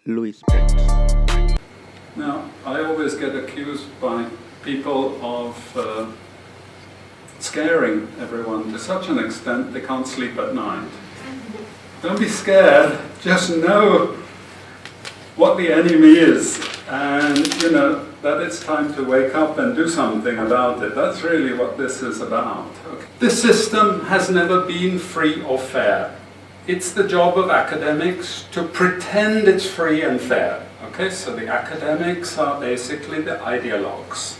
Louis Prince. Now, I always get accused by people of scaring everyone to such an extent they can't sleep at night. Don't be scared, just know what the enemy is, and that it's time to wake up and do something about it. That's really what this is about. Okay. This system has never been free or fair. It's the job of academics to pretend it's free and fair. Okay, so the academics are basically the ideologues.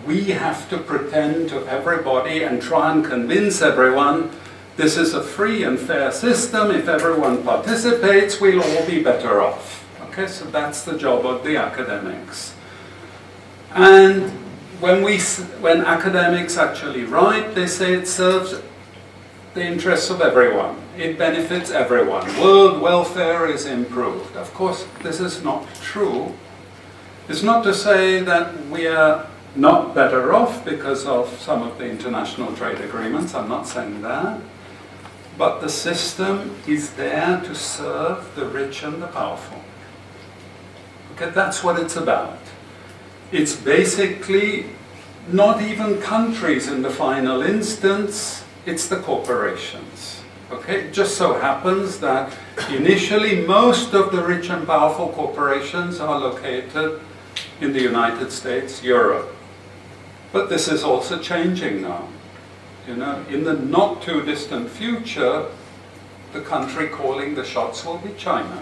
We have to pretend to everybody and try and convince everyone this is a free and fair system. If everyone participates, we'll all be better off. Okay, so that's the job of the academics. And when academics actually write, they say it serves the interests of everyone. It benefits everyone. World welfare is improved. Of course, this is not true. It's not to say that we are not better off because of some of the international trade agreements. I'm not saying that. But the system is there to serve the rich and the powerful. Okay, that's what it's about. It's basically not even countries in the final instance, it's the corporations. Okay, it just so happens that initially most of the rich and powerful corporations are located in the United States, Europe. But this is also changing now. In the not too distant future, the country calling the shots will be China.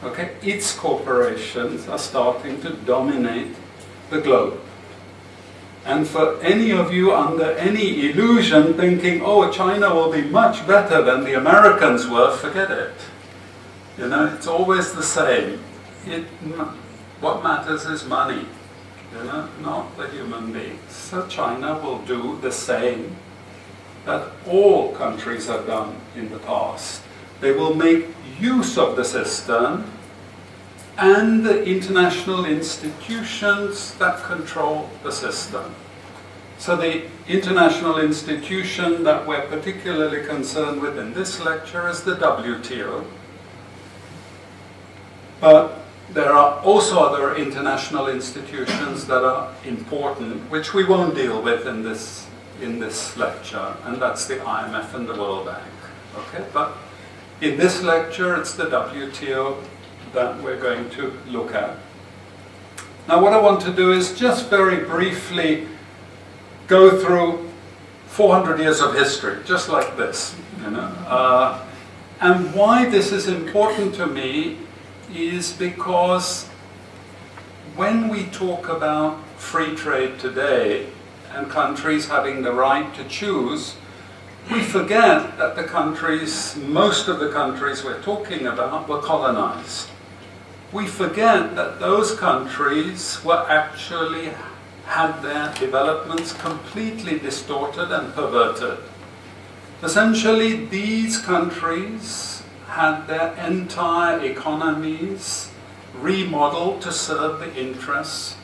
Okay, its corporations are starting to dominate the globe. And for any of you under any illusion thinking, oh, China will be much better than the Americans were, forget it. It's always the same. What matters is money, not the human beings. So China will do the same that all countries have done in the past. They will make use of the system and the international institutions that control the system. So the international institution that we're particularly concerned with in this lecture is the WTO. But there are also other international institutions that are important, which we won't deal with in this lecture, and that's the IMF and the World Bank. Okay? But in this lecture, it's the WTO that we're going to look at. Now, what I want to do is just very briefly go through 400 years of history, just like this. And why this is important to me is because when we talk about free trade today and countries having the right to choose, we forget that most of the countries we're talking about were colonized. We forget that those countries had their developments completely distorted and perverted. Essentially, these countries had their entire economies remodeled to serve the interests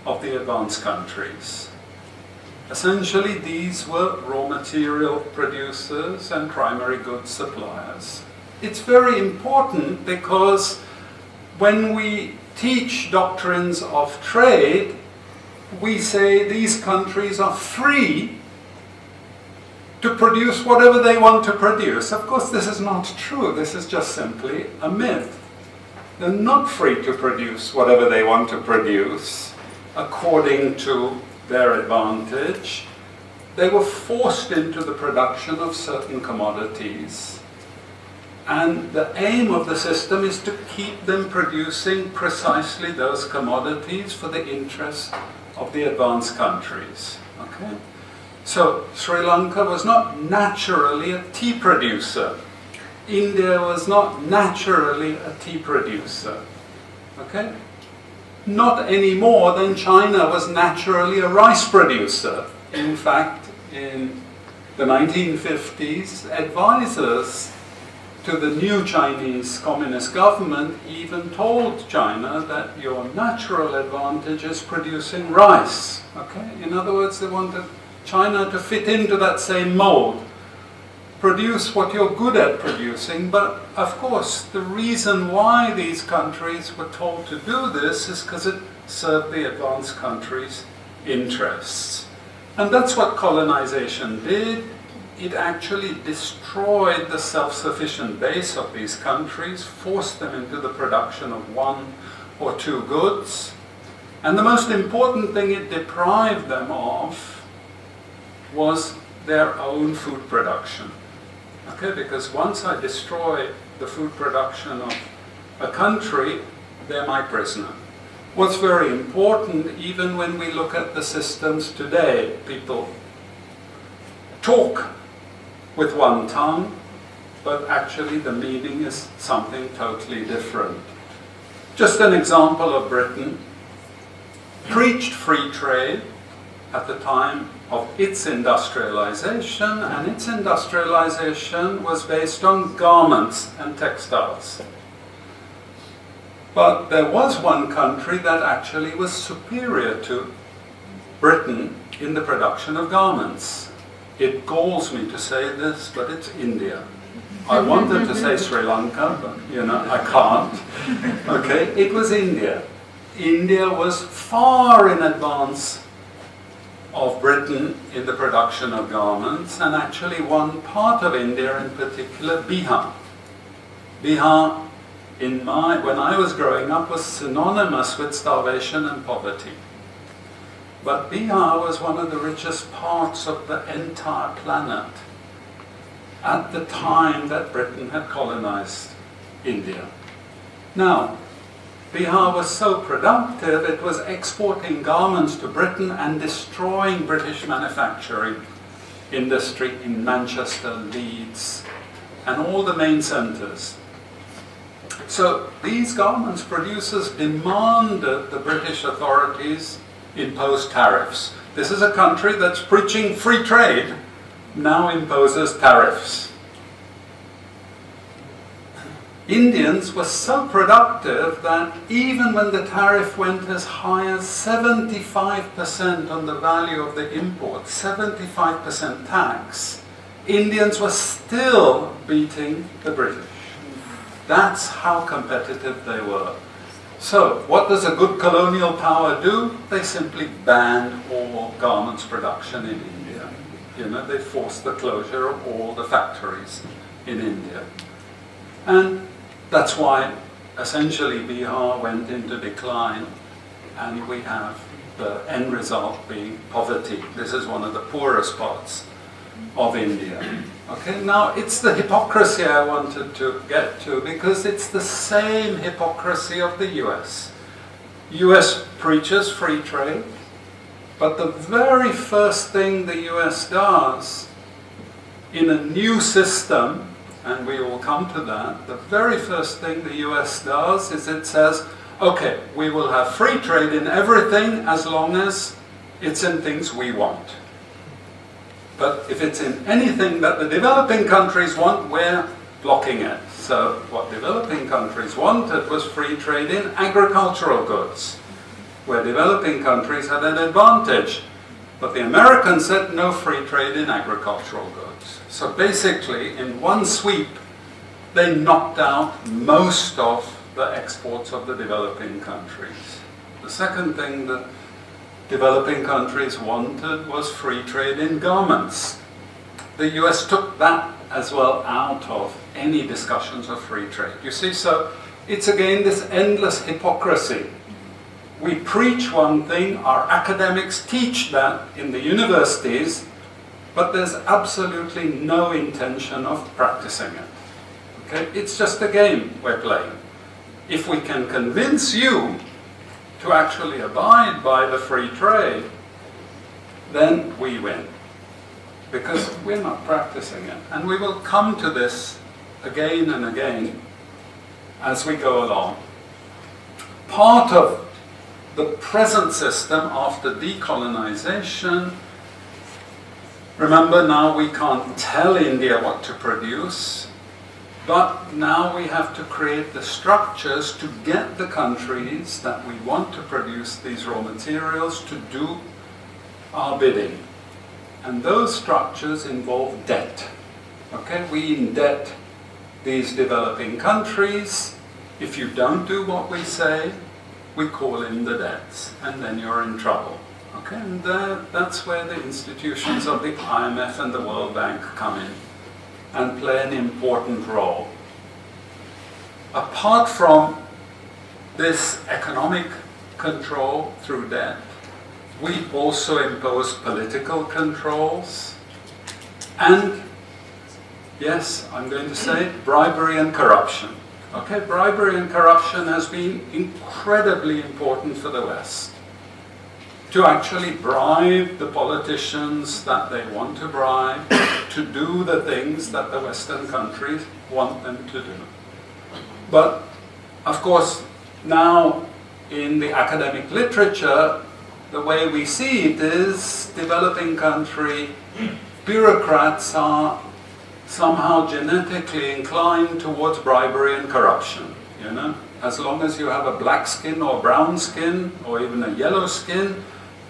of the advanced countries. Essentially, these were raw material producers and primary goods suppliers. It's very important because when we teach doctrines of trade, we say these countries are free to produce whatever they want to produce. Of course, this is not true. This is just simply a myth. They're not free to produce whatever they want to produce according to their advantage. They were forced into the production of certain commodities. And the aim of the system is to keep them producing precisely those commodities for the interest of the advanced countries. Okay? So Sri Lanka was not naturally a tea producer. India was not naturally a tea producer. Okay? Not any more than China was naturally a rice producer. In fact, in the 1950s, advisors to the new Chinese Communist government even told China that your natural advantage is producing rice. Okay? In other words, they wanted China to fit into that same mold. produce what you're good at producing, but of course the reason why these countries were told to do this is because it served the advanced countries' interests. And that's what colonization did. It actually destroyed the self-sufficient base of these countries, forced them into the production of one or two goods. And the most important thing it deprived them of was their own food production. Okay, because once I destroy the food production of a country, they're my prisoner. What's very important, even when we look at the systems today, people talk with one tongue, but actually the meaning is something totally different. Just an example of Britain. Preached free trade at the time of its industrialization, and its industrialization was based on garments and textiles. But there was one country that actually was superior to Britain in the production of garments. It galls me to say this, but it's India. I wanted to say Sri Lanka, but I can't. Okay, it was India. India was far in advance of Britain in the production of garments, and actually one part of India in particular, Bihar. Bihar, when I was growing up, was synonymous with starvation and poverty. But Bihar was one of the richest parts of the entire planet at the time that Britain had colonized India. Now, Bihar was so productive, it was exporting garments to Britain and destroying British manufacturing industry in Manchester, Leeds, and all the main centres. So these garments producers demanded the British authorities impose tariffs. This is a country that's preaching free trade, now imposes tariffs. Indians were so productive that even when the tariff went as high as 75% on the value of the import, 75% tax, Indians were still beating the British. That's how competitive they were. So, what does a good colonial power do? They simply banned all garments production in India. They forced the closure of all the factories in India. And that's why essentially Bihar went into decline, and we have the end result being poverty. This is one of the poorest parts of India. Okay, now it's the hypocrisy I wanted to get to, because it's the same hypocrisy of the US. US preaches free trade, but the very first thing the US does in a new system, and we will come to that, the very first thing the US does is it says, okay, we will have free trade in everything as long as it's in things we want. But if it's in anything that the developing countries want, we're blocking it. So what developing countries wanted was free trade in agricultural goods, where developing countries had an advantage. But the Americans said no free trade in agricultural goods. So basically, in one sweep, they knocked out most of the exports of the developing countries. The second thing that developing countries wanted was free trade in garments. The US took that as well out of any discussions of free trade. You see, so it's again this endless hypocrisy. We preach one thing, our academics teach that in the universities, but there's absolutely no intention of practicing it. Okay? It's just a game we're playing. If we can convince you to actually abide by the free trade, then we win. Because we're not practicing it. And we will come to this again and again as we go along. Part of the present system after decolonization, remember now we can't tell India what to produce, but now we have to create the structures to get the countries that we want to produce these raw materials to do our bidding. And those structures involve debt. Okay, we indebt these developing countries. If you don't do what we say, we call in the debts, and then you're in trouble. Okay, and that's where the institutions of the IMF and the World Bank come in and play an important role. Apart from this economic control through debt, we also impose political controls and, yes, I'm going to say, bribery and corruption. Okay, bribery and corruption has been incredibly important for the West. To actually bribe the politicians that they want to bribe to do the things that the Western countries want them to do. But, of course, now in the academic literature, the way we see it is developing country bureaucrats are somehow genetically inclined towards bribery and corruption, you know. As long as you have a black skin or brown skin or even a yellow skin,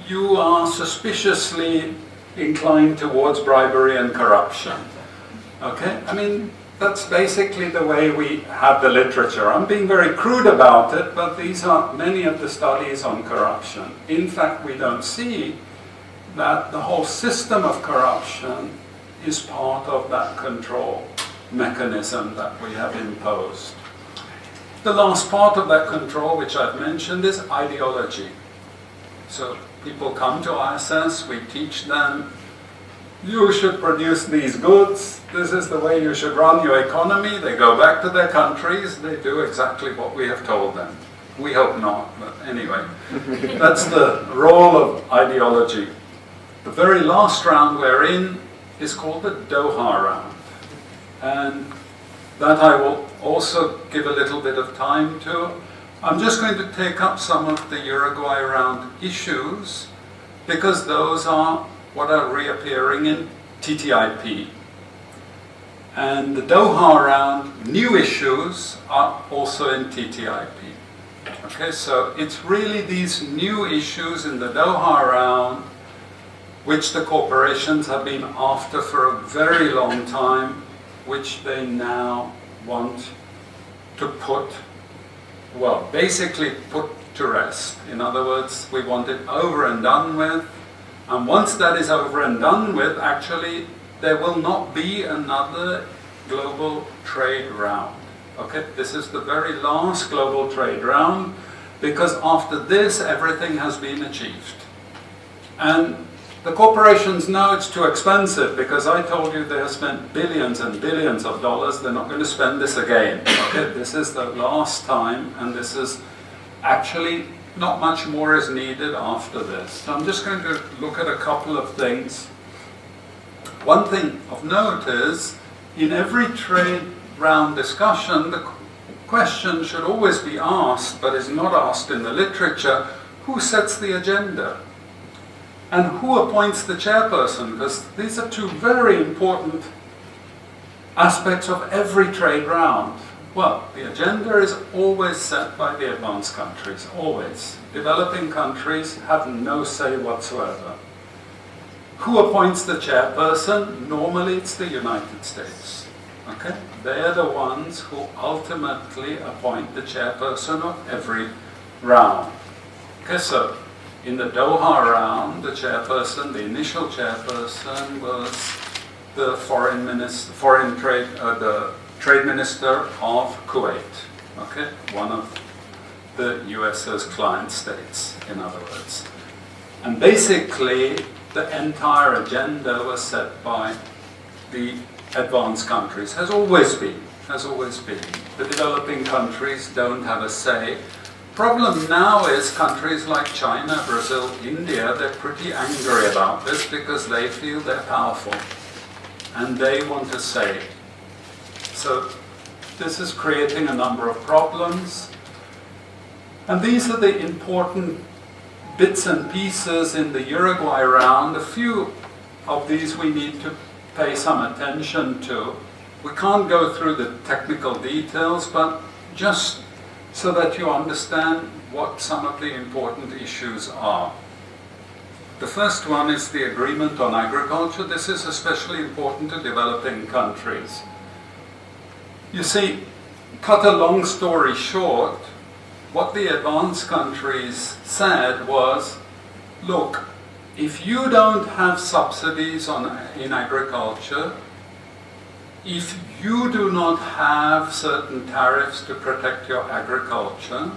you are suspiciously inclined towards bribery and corruption. Okay? I mean, that's basically the way we have the literature. I'm being very crude about it, but these are many of the studies on corruption. In fact, we don't see that the whole system of corruption is part of that control mechanism that we have imposed. The last part of that control, which I've mentioned, is ideology. So people come to ISS, we teach them, you should produce these goods, this is the way you should run your economy. They go back to their countries, they do exactly what we have told them. We hope not, but anyway. That's the role of ideology. The very last round we're in is called the Doha round. And that I will also give a little bit of time to. I'm just going to take up some of the Uruguay round issues, because those are what are reappearing in TTIP. And the Doha round new issues are also in TTIP. Okay, so it's really these new issues in the Doha round which the corporations have been after for a very long time, which they now want to put, well, basically put to rest. In other words, we want it over and done with. And once that is over and done with, actually, there will not be another global trade round. Okay, this is the very last global trade round, because after this, everything has been achieved. And the corporations know it's too expensive, because I told you they have spent billions and billions of dollars. They're not going to spend this again. Okay, this is the last time, and this is actually not much more is needed after this. So I'm just going to look at a couple of things. One thing of note is, in every trade round discussion, the question should always be asked, but is not asked in the literature, who sets the agenda? And who appoints the chairperson? Because these are two very important aspects of every trade round. Well, the agenda is always set by the advanced countries, always. Developing countries have no say whatsoever. Who appoints the chairperson? Normally it's the United States. Okay? They're the ones who ultimately appoint the chairperson of every round. Okay, so in the Doha round, the chairperson, the initial chairperson, was the trade minister of Kuwait. Okay, one of the US's client states, in other words. And basically, the entire agenda was set by the advanced countries. Has always been. The developing countries don't have a say. Problem now is countries like China, Brazil, India, they're pretty angry about this because they feel they're powerful and they want a say. So this is creating a number of problems. And these are the important bits and pieces in the Uruguay round. A few of these we need to pay some attention to. We can't go through the technical details, but just so that you understand what some of the important issues are. The first one is the agreement on agriculture. This is especially important to developing countries. You see, cut a long story short, what the advanced countries said was, look, if you don't have subsidies in agriculture, if you do not have certain tariffs to protect your agriculture,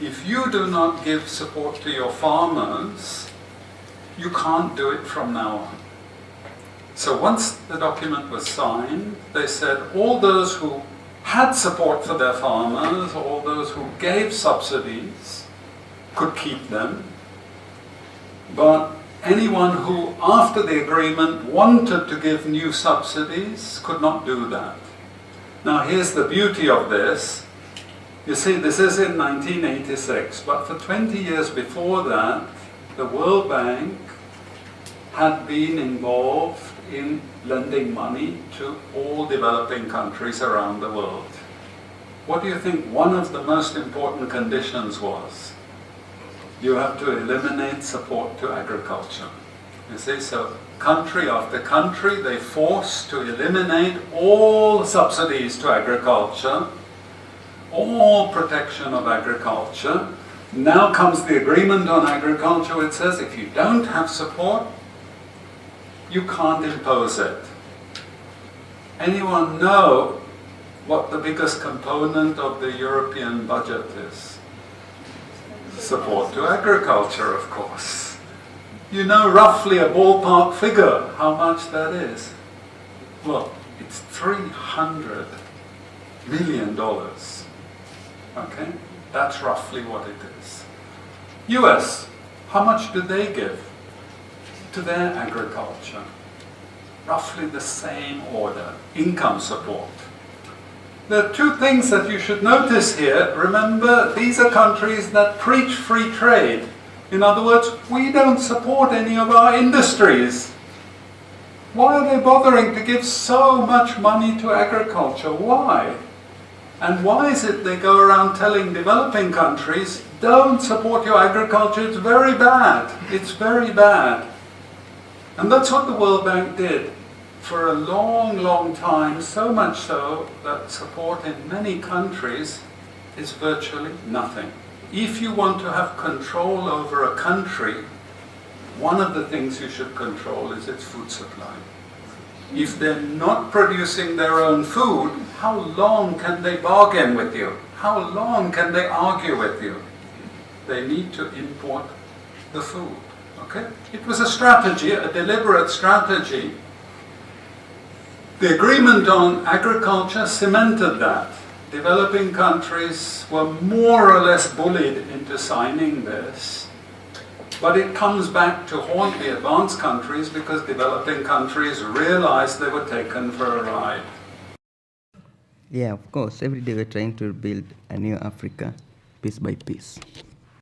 if you do not give support to your farmers, you can't do it from now on. So once the document was signed, they said all those who had support for their farmers, all those who gave subsidies, could keep them. But anyone who, after the agreement, wanted to give new subsidies could not do that. Now here's the beauty of this. You see, this is in 1986, but for 20 years before that, the World Bank had been involved in lending money to all developing countries around the world. What do you think one of the most important conditions was? You have to eliminate support to agriculture. You see, so country after country, they forced to eliminate all subsidies to agriculture, all protection of agriculture. Now comes the agreement on agriculture, which says if you don't have support, you can't impose it. Anyone know what the biggest component of the European budget is? Support to agriculture, of course. You know roughly a ballpark figure how much that is? Well, it's $300 million. Okay? That's roughly what it is. US, how much do they give to their agriculture? Roughly the same order, income support. There are two things that you should notice here. Remember, these are countries that preach free trade. In other words, we don't support any of our industries. Why are they bothering to give so much money to agriculture? Why? And why is it they go around telling developing countries, don't support your agriculture, it's very bad. It's very bad. And that's what the World Bank did for a long, long time, so much so that support in many countries is virtually nothing. If you want to have control over a country, one of the things you should control is its food supply. If they're not producing their own food, how long can they bargain with you? How long can they argue with you? They need to import the food. Okay? It was a strategy, a deliberate strategy. The agreement on agriculture cemented that. Developing countries were more or less bullied into signing this. But it comes back to haunt the advanced countries because developing countries realized they were taken for a ride. Yeah, of course, every day we're trying to build a new Africa, piece by piece.